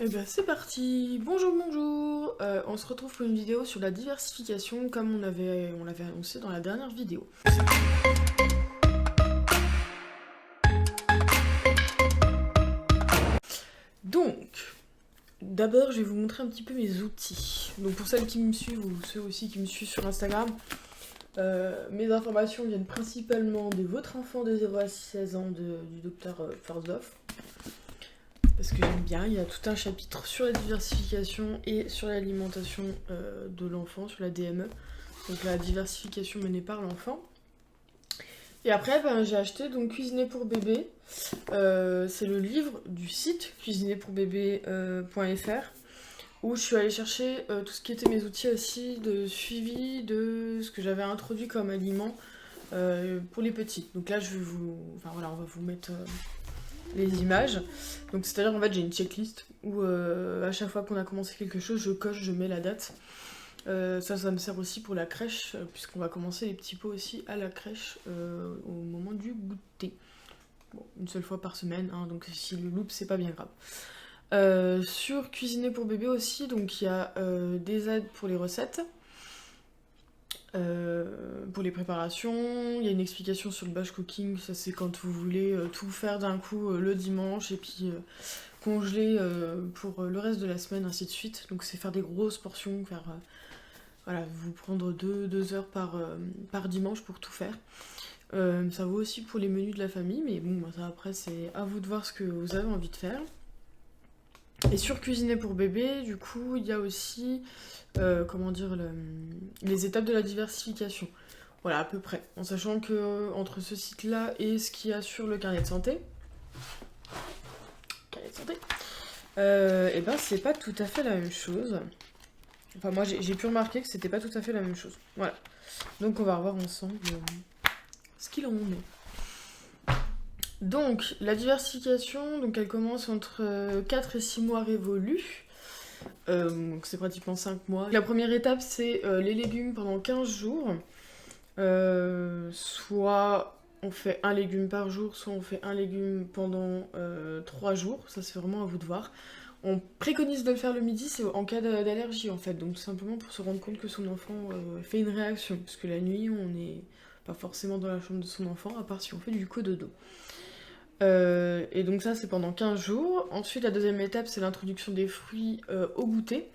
Et ben c'est parti. Bonjour, bonjour. On se retrouve pour une vidéo sur la diversification comme on l'avait annoncé dans la dernière vidéo. Donc, d'abord je vais vous montrer un petit peu mes outils. Donc pour celles qui me suivent ou ceux aussi qui me suivent sur Instagram, mes informations viennent principalement de votre enfant de 0 à 16 ans du docteur Farzoff. Parce que j'aime bien, il y a tout un chapitre sur la diversification et sur l'alimentation de l'enfant, sur la DME. Donc la diversification menée par l'enfant. Et après, j'ai acheté donc Cuisiner pour bébé. C'est le livre du site cuisinerpourbébé.fr où je suis allée chercher tout ce qui était mes outils aussi de suivi de ce que j'avais introduit comme aliment pour les petits. Donc là, on va vous mettre les images. Donc c'est-à-dire en fait j'ai une checklist où à chaque fois qu'on a commencé quelque chose, je coche, je mets la date. Ça me sert aussi pour la crèche, puisqu'on va commencer les petits pots aussi à la crèche au moment du goûter. Bon, une seule fois par semaine, hein, donc si le loupe, c'est pas bien grave. Sur Cuisiner pour bébé aussi, donc il y a des aides pour les recettes, pour les préparations, il y a une explication sur le batch cooking, ça c'est quand vous voulez tout faire d'un coup le dimanche et puis congeler pour le reste de la semaine, ainsi de suite. Donc c'est faire des grosses portions, voilà, vous prendre 2 heures par dimanche pour tout faire. Ça vaut aussi pour les menus de la famille, mais bon, ça après c'est à vous de voir ce que vous avez envie de faire. Et sur Cuisiner pour bébé, du coup, il y a aussi, les étapes de la diversification. Voilà, à peu près. En sachant que entre ce site-là et ce qu'il y a sur le carnet de santé, et ben c'est pas tout à fait la même chose. Enfin, moi j'ai pu remarquer que c'était pas tout à fait la même chose. Voilà. Donc on va revoir ensemble ce qu'il en est. Donc, la diversification, donc elle commence entre 4 et 6 mois révolus. Donc c'est pratiquement 5 mois. La première étape, c'est les légumes pendant 15 jours. Soit on fait un légume par jour, soit on fait un légume pendant 3 jours. Ça, c'est vraiment à vous de voir. On préconise de le faire le midi, c'est en cas d'allergie en fait. Donc tout simplement pour se rendre compte que son enfant fait une réaction. Parce que la nuit, on n'est pas forcément dans la chambre de son enfant, à part si on fait du cododo. Et donc ça c'est pendant 15 jours. Ensuite la deuxième étape c'est l'introduction des fruits au goûter.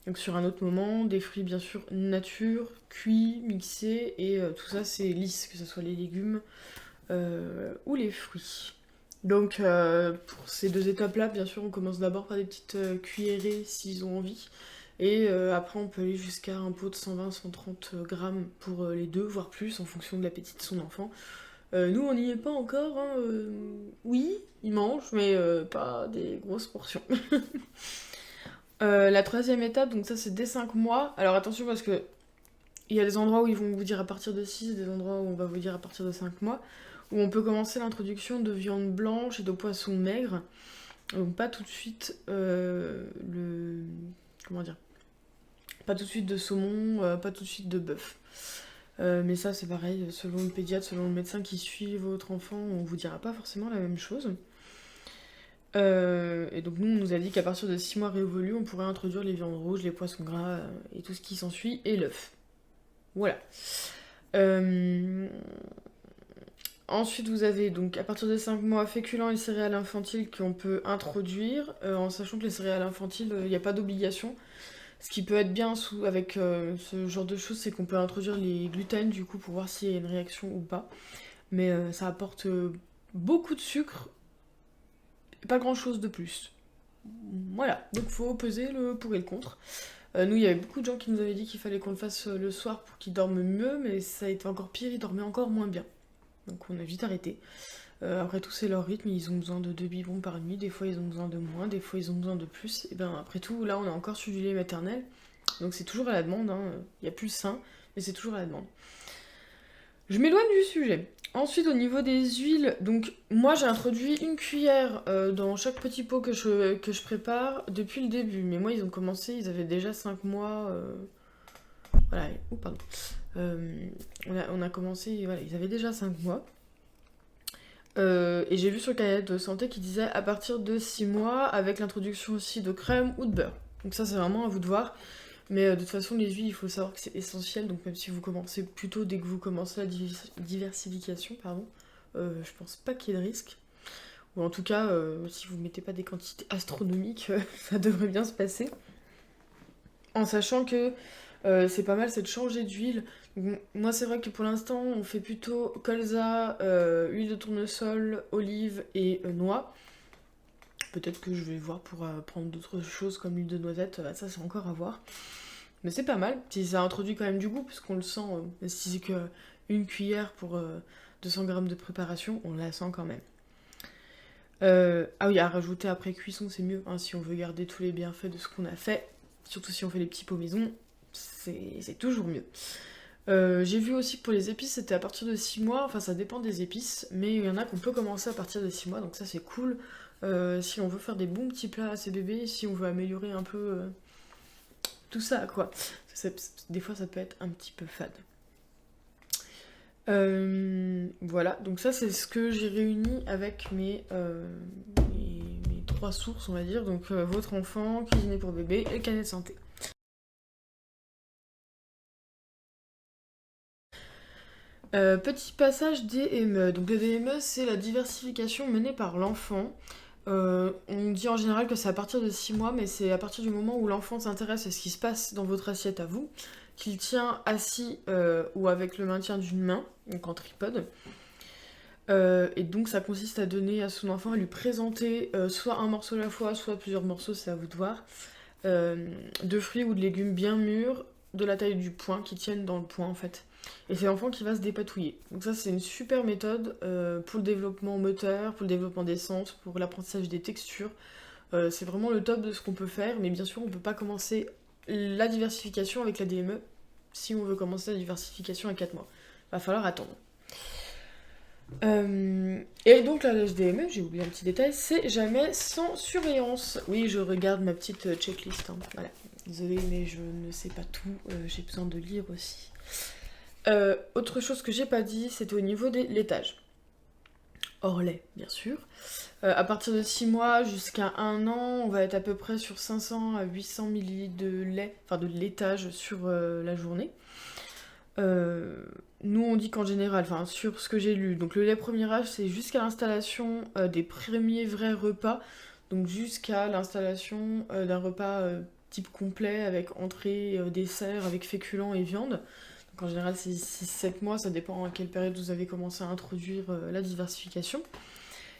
Donc sur un autre moment, des fruits bien sûr nature, cuits, mixés, et tout ça c'est lisse, que ce soit les légumes ou les fruits. Donc pour ces 2 étapes là, bien sûr on commence d'abord par des petites cuillerées s'ils ont envie. Et après on peut aller jusqu'à un pot de 120-130 grammes pour les 2, voire plus en fonction de l'appétit de son enfant. Nous, on n'y est pas encore. Hein, oui, ils mangent, mais pas des grosses portions. La troisième étape, donc ça c'est dès 5 mois. Alors attention parce que il y a des endroits où ils vont vous dire à partir de 6, des endroits où on va vous dire à partir de 5 mois, où on peut commencer l'introduction de viande blanche et de poissons maigres. Donc pas tout de suite Comment dire? Pas tout de suite de saumon, pas tout de suite de bœuf. Mais ça c'est pareil, selon le pédiatre, selon le médecin qui suit votre enfant, on vous dira pas forcément la même chose. Et donc nous on nous a dit qu'à partir de 6 mois révolus, on pourrait introduire les viandes rouges, les poissons gras et tout ce qui s'ensuit, et l'œuf. Voilà. Ensuite vous avez donc à partir de 5 mois féculents et céréales infantiles qu'on peut introduire, en sachant que les céréales infantiles, il n'y a pas d'obligation. Ce qui peut être bien avec ce genre de choses, c'est qu'on peut introduire les gluten du coup pour voir s'il y a une réaction ou pas. Mais ça apporte beaucoup de sucre, et pas grand chose de plus. Voilà, donc faut peser le pour et le contre. Nous, il y avait beaucoup de gens qui nous avaient dit qu'il fallait qu'on le fasse le soir pour qu'ils dorment mieux, mais ça a été encore pire, ils dormaient encore moins bien. Donc on a vite arrêté. Après tout, c'est leur rythme, ils ont besoin de 2 biberons par nuit, des fois ils ont besoin de moins, des fois ils ont besoin de plus. Et ben après tout, là on a encore sur du lait maternel, donc c'est toujours à la demande, hein. Il n'y a plus le sein, mais c'est toujours à la demande. Je m'éloigne du sujet. Ensuite, au niveau des huiles, donc moi j'ai introduit une cuillère dans chaque petit pot que je prépare depuis le début. Mais moi ils ont commencé, ils avaient déjà 5 mois. Voilà, oh pardon. On a commencé, voilà, ils avaient déjà 5 mois. Et j'ai vu sur le cahier de santé qui disait à partir de 6 mois, avec l'introduction aussi de crème ou de beurre. Donc ça, c'est vraiment à vous de voir. Mais de toute façon, les huiles, il faut savoir que c'est essentiel. Donc même si vous commencez plutôt dès que vous commencez la diversification, pardon, je pense pas qu'il y ait de risque. Ou en tout cas, si vous ne mettez pas des quantités astronomiques, ça devrait bien se passer. En sachant que c'est pas mal, c'est de changer d'huile. Moi, c'est vrai que pour l'instant, on fait plutôt colza, huile de tournesol, olive et noix. Peut-être que je vais voir pour prendre d'autres choses comme l'huile de noisette, ça c'est encore à voir. Mais c'est pas mal, si ça introduit quand même du goût, puisqu'on le sent, si c'est que une cuillère pour 200 grammes de préparation, on la sent quand même. Ah oui, à rajouter après cuisson, c'est mieux, hein, si on veut garder tous les bienfaits de ce qu'on a fait, surtout si on fait les petits pots maison, c'est toujours mieux. J'ai vu aussi que pour les épices, c'était à partir de 6 mois, enfin ça dépend des épices, mais il y en a qu'on peut commencer à partir de 6 mois, donc ça c'est cool. Si on veut faire des bons petits plats à ses bébés, si on veut améliorer un peu tout ça, quoi. Des fois ça peut être un petit peu fade. Voilà, donc ça c'est ce que j'ai réuni avec mes trois sources, on va dire. Donc votre enfant, cuisiner pour bébé et le carnet de santé. Petit passage DME. Donc le DME, c'est la diversification menée par l'enfant. On dit en général que c'est à partir de 6 mois, mais c'est à partir du moment où l'enfant s'intéresse à ce qui se passe dans votre assiette à vous, qu'il tient assis ou avec le maintien d'une main, donc en tripode. Et donc ça consiste à donner à son enfant, à lui présenter soit un morceau à la fois, soit plusieurs morceaux, c'est à vous de voir, de fruits ou de légumes bien mûrs, de la taille du poing, qui tiennent dans le poing en fait. Et c'est l'enfant qui va se dépatouiller. Donc ça c'est une super méthode pour le développement moteur, pour le développement des sens, pour l'apprentissage des textures. C'est vraiment le top de ce qu'on peut faire, mais bien sûr on ne peut pas commencer la diversification avec la DME si on veut commencer la diversification à 4 mois. Va falloir attendre. Et donc la HDME, j'ai oublié un petit détail, c'est jamais sans surveillance. Oui, je regarde ma petite checklist. Hein. Voilà. Désolée, mais je ne sais pas tout. J'ai besoin de lire aussi. Autre chose que j'ai pas dit, c'était au niveau des laitages. Hors lait, bien sûr. À partir de 6 mois jusqu'à 1 an, on va être à peu près sur 500 à 800 ml de lait, enfin de laitage sur la journée. Nous on dit qu'en général, enfin sur ce que j'ai lu, donc le lait premier âge c'est jusqu'à l'installation des premiers vrais repas, donc jusqu'à l'installation d'un repas type complet avec entrée, dessert, avec féculents et viande. Donc en général c'est 6-7 mois, ça dépend à quelle période vous avez commencé à introduire la diversification.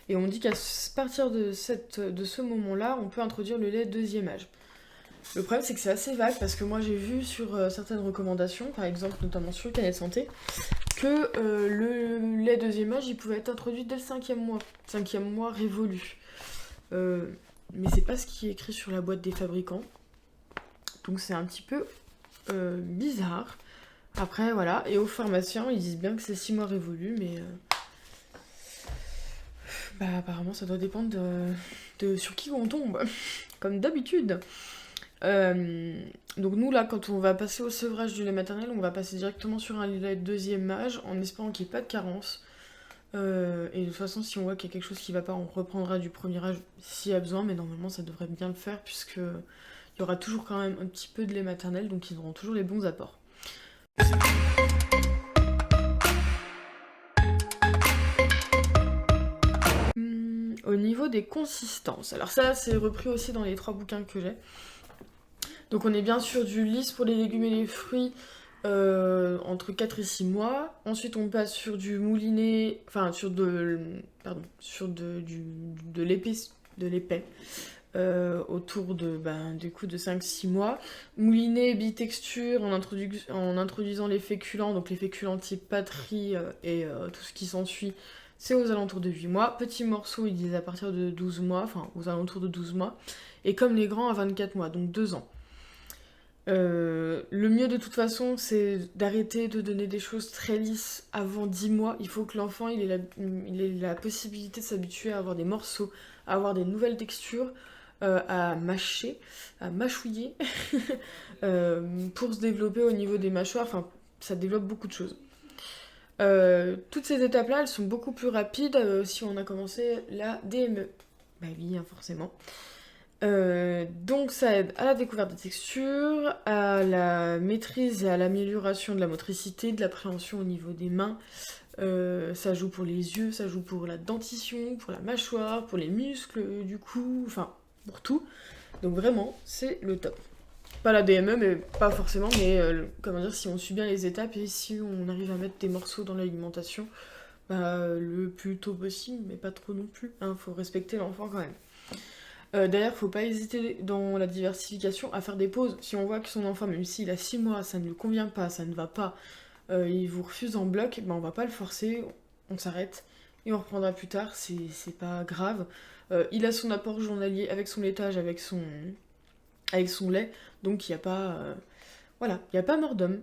Et on dit qu'à partir de ce moment-là, on peut introduire le lait deuxième âge. Le problème, c'est que c'est assez vague parce que moi j'ai vu sur certaines recommandations, par exemple notamment sur le carnet de santé, que le lait deuxième âge il pouvait être introduit dès le cinquième mois révolu. Mais c'est pas ce qui est écrit sur la boîte des fabricants, donc c'est un petit peu bizarre. Après voilà, et aux pharmaciens ils disent bien que c'est 6 mois révolus, mais bah apparemment ça doit dépendre de sur qui on tombe, comme d'habitude. Donc nous là quand on va passer au sevrage du lait maternel, on va passer directement sur un lait deuxième âge en espérant qu'il n'y ait pas de carence. Et de toute façon si on voit qu'il y a quelque chose qui va pas, on reprendra du premier âge s'il y a besoin, mais normalement ça devrait bien le faire puisque il y aura toujours quand même un petit peu de lait maternel, donc ils auront toujours les bons apports. Au niveau des consistances, alors ça c'est repris aussi dans les 3 bouquins que j'ai. Donc on est bien sur du lisse pour les légumes et les fruits entre 4 et 6 mois. Ensuite on passe sur du mouliné, enfin sur de l'épais autour du coup de 5-6 mois. Mouliné bitexture en introduisant les féculents, donc les féculents type patrie et tout ce qui s'ensuit, c'est aux alentours de 8 mois. Petits morceaux, ils disent à partir de 12 mois, enfin aux alentours de 12 mois. Et comme les grands à 24 mois, donc 2 ans. Le mieux de toute façon, c'est d'arrêter de donner des choses très lisses avant 10 mois. Il faut que l'enfant il ait la possibilité de s'habituer à avoir des morceaux, à avoir des nouvelles textures, à mâcher, à mâchouiller, pour se développer au niveau des mâchoires. Enfin, ça développe beaucoup de choses. Toutes ces étapes-là, elles sont beaucoup plus rapides si on a commencé la DME. Bah oui, hein, forcément. Donc ça aide à la découverte des textures, à la maîtrise et à l'amélioration de la motricité, de l'appréhension au niveau des mains. Ça joue pour les yeux, ça joue pour la dentition, pour la mâchoire, pour les muscles du cou, enfin pour tout. Donc vraiment, c'est le top. Pas la DME, mais pas forcément, mais comment dire, si on suit bien les étapes et si on arrive à mettre des morceaux dans l'alimentation, bah, le plus tôt possible, mais pas trop non plus. Hein, faut respecter l'enfant quand même. D'ailleurs, faut pas hésiter dans la diversification à faire des pauses. Si on voit que son enfant, même s'il a 6 mois, ça ne lui convient pas, ça ne va pas, il vous refuse en bloc, ben on va pas le forcer, on s'arrête et on reprendra plus tard, c'est pas grave. Il a son apport journalier avec son laitage, avec son lait, donc il n'y a pas... voilà, il n'y a pas mort d'homme.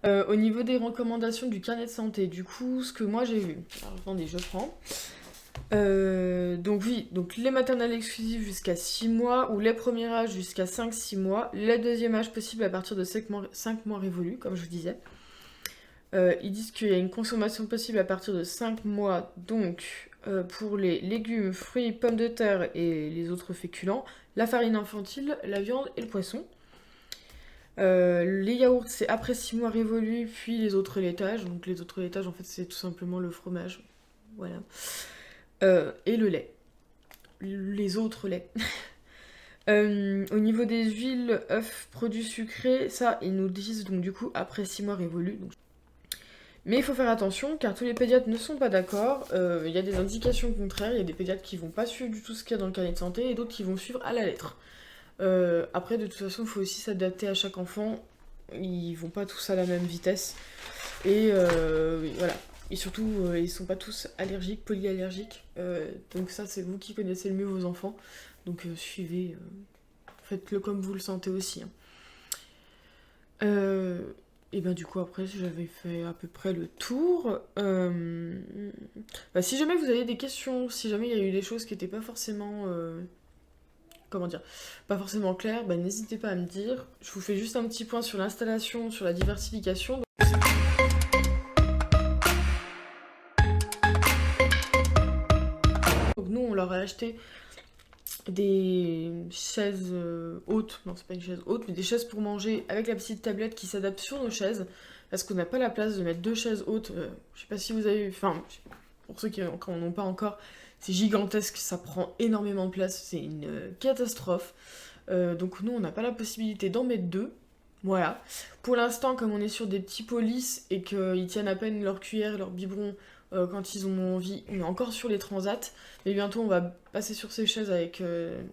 Au niveau des recommandations du carnet de santé, du coup, ce que moi j'ai vu. Alors attendez, je prends. Donc oui, donc les maternelles exclusives jusqu'à 6 mois, ou les premiers âges jusqu'à 5-6 mois, les deuxième âge possible à partir de 5 mois révolus, comme je vous disais. Ils disent qu'il y a une consommation possible à partir de 5 mois, donc pour les légumes, fruits, pommes de terre et les autres féculents, la farine infantile, la viande et le poisson. Les yaourts, c'est après 6 mois révolus, puis les autres laitages. Donc les autres laitages, en fait, c'est tout simplement le fromage. Voilà. Et le lait. Les autres laits. Au niveau des huiles, œufs, produits sucrés, ça, ils nous disent donc du coup après 6 mois révolus. Donc... Mais il faut faire attention car tous les pédiatres ne sont pas d'accord. Il y a des indications contraires, il y a des pédiatres qui vont pas suivre du tout ce qu'il y a dans le carnet de santé et d'autres qui vont suivre à la lettre. Après, de toute façon, il faut aussi s'adapter à chaque enfant. Ils vont pas tous à la même vitesse. Et voilà. Et surtout, ils sont pas tous allergiques, polyallergiques. Donc ça, c'est vous qui connaissez le mieux vos enfants. Donc suivez, faites-le comme vous le sentez aussi. Hein. Et ben du coup, après, j'avais fait à peu près le tour. Bah, si jamais vous avez des questions, si jamais il y a eu des choses qui n'étaient pas forcément... comment dire, pas forcément claires, bah, n'hésitez pas à me dire. Je vous fais juste un petit point sur l'installation, sur la diversification. Donc nous, on leur a acheté des chaises hautes, non c'est pas une chaise haute, mais des chaises pour manger avec la petite tablette qui s'adapte sur nos chaises, parce qu'on n'a pas la place de mettre 2 chaises hautes. Je sais pas si vous avez, enfin, pour ceux qui n'en ont pas encore, c'est gigantesque, ça prend énormément de place, c'est une catastrophe. Donc nous, on n'a pas la possibilité d'en mettre 2. Voilà. Pour l'instant, comme on est sur des petits pots lisses et qu'ils tiennent à peine leur cuillère et leur biberon quand ils ont envie, on est encore sur les transats. Mais bientôt, on va passer sur ces chaises avec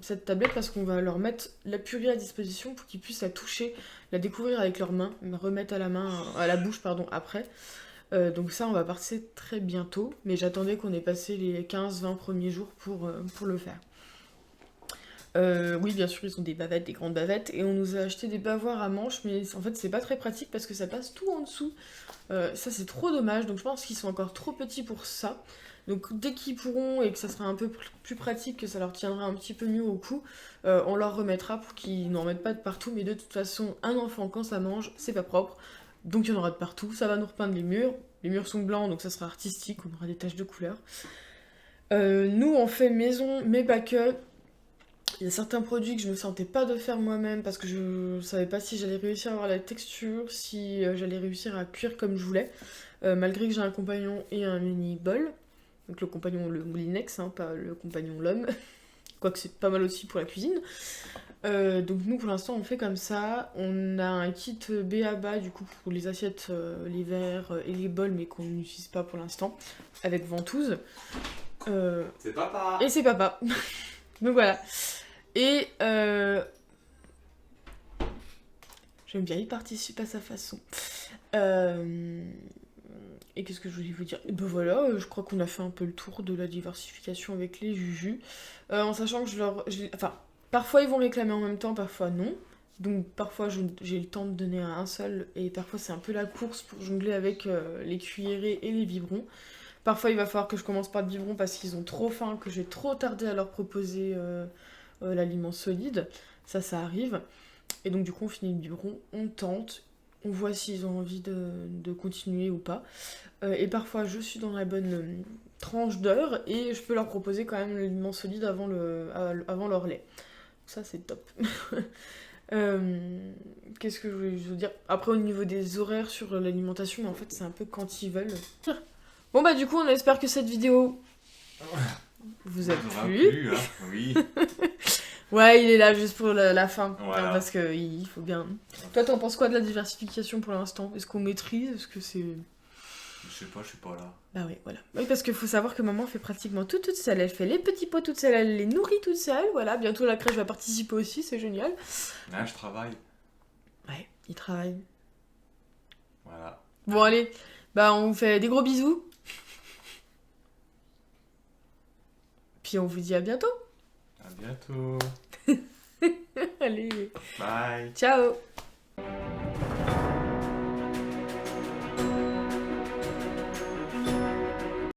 cette tablette parce qu'on va leur mettre la purée à disposition pour qu'ils puissent la toucher, la découvrir avec leurs mains, remettre à la bouche, pardon, après. Donc ça, on va passer très bientôt. Mais j'attendais qu'on ait passé les 15-20 premiers jours pour le faire. Oui, bien sûr, ils ont des bavettes, des grandes bavettes, et on nous a acheté des bavoirs à manches, mais en fait, c'est pas très pratique parce que ça passe tout en dessous. Ça, c'est trop dommage, donc je pense qu'ils sont encore trop petits pour ça. Donc, dès qu'ils pourront et que ça sera un peu plus pratique, que ça leur tiendra un petit peu mieux au cou, on leur remettra pour qu'ils n'en mettent pas de partout, mais de toute façon, un enfant, quand ça mange, c'est pas propre, donc il y en aura de partout. Ça va nous repeindre les murs. Les murs sont blancs, donc ça sera artistique, on aura des taches de couleur. Nous, on fait maison, mais pas que. Il y a certains produits que je ne me sentais pas de faire moi-même parce que je savais pas si j'allais réussir à avoir la texture, si j'allais réussir à cuire comme je voulais, malgré que j'ai un compagnon et un mini bol. Donc le compagnon, le moulinex, hein, pas le compagnon l'homme. Quoique c'est pas mal aussi pour la cuisine. Donc nous pour l'instant on fait comme ça. On a un kit B.A.B.A. du coup pour les assiettes, les verres et les bols mais qu'on n'utilise pas pour l'instant. Avec ventouse. C'est papa. Et c'est papa. Donc voilà. Et j'aime bien, il participe à sa façon. Et qu'est-ce que je voulais vous dire? Et ben voilà, je crois qu'on a fait un peu le tour de la diversification avec les jujus. En sachant que enfin, parfois ils vont réclamer en même temps, parfois non. Donc parfois j'ai le temps de donner à un seul, et parfois c'est un peu la course pour jongler avec les cuillerées et les biberons. Parfois il va falloir que je commence par le biberon parce qu'ils ont trop faim, que j'ai trop tardé à leur proposer l'aliment solide. Ça arrive. Et donc du coup on finit le biberon, on tente, on voit s'ils ont envie de continuer ou pas. Et parfois je suis dans la bonne tranche d'heure et je peux leur proposer quand même l'aliment solide avant leur lait. Ça c'est top. Qu'est-ce que je voulais vous dire? Après au niveau des horaires sur l'alimentation, mais en fait c'est un peu quand ils veulent. Bon bah du coup on espère que cette vidéo vous a plu. Hein, oui. Ouais, il est là juste pour la fin. Voilà. Hein, parce qu'il faut bien. Toi, t'en penses quoi de la diversification pour l'instant? Est-ce qu'on maîtrise? Est-ce que c'est. Je sais pas, je suis pas là. Bah oui, voilà. Oui, parce qu'il faut savoir que maman fait pratiquement tout toute seule. Elle fait les petits pots toute seule, elle les nourrit toute seule. Voilà, bientôt la crèche va participer aussi, c'est génial. Là, je travaille. Ouais, il travaille. Voilà. Bon, allez, bah on vous fait des gros bisous. Puis on vous dit à bientôt. À bientôt. Allez. Bye. Ciao.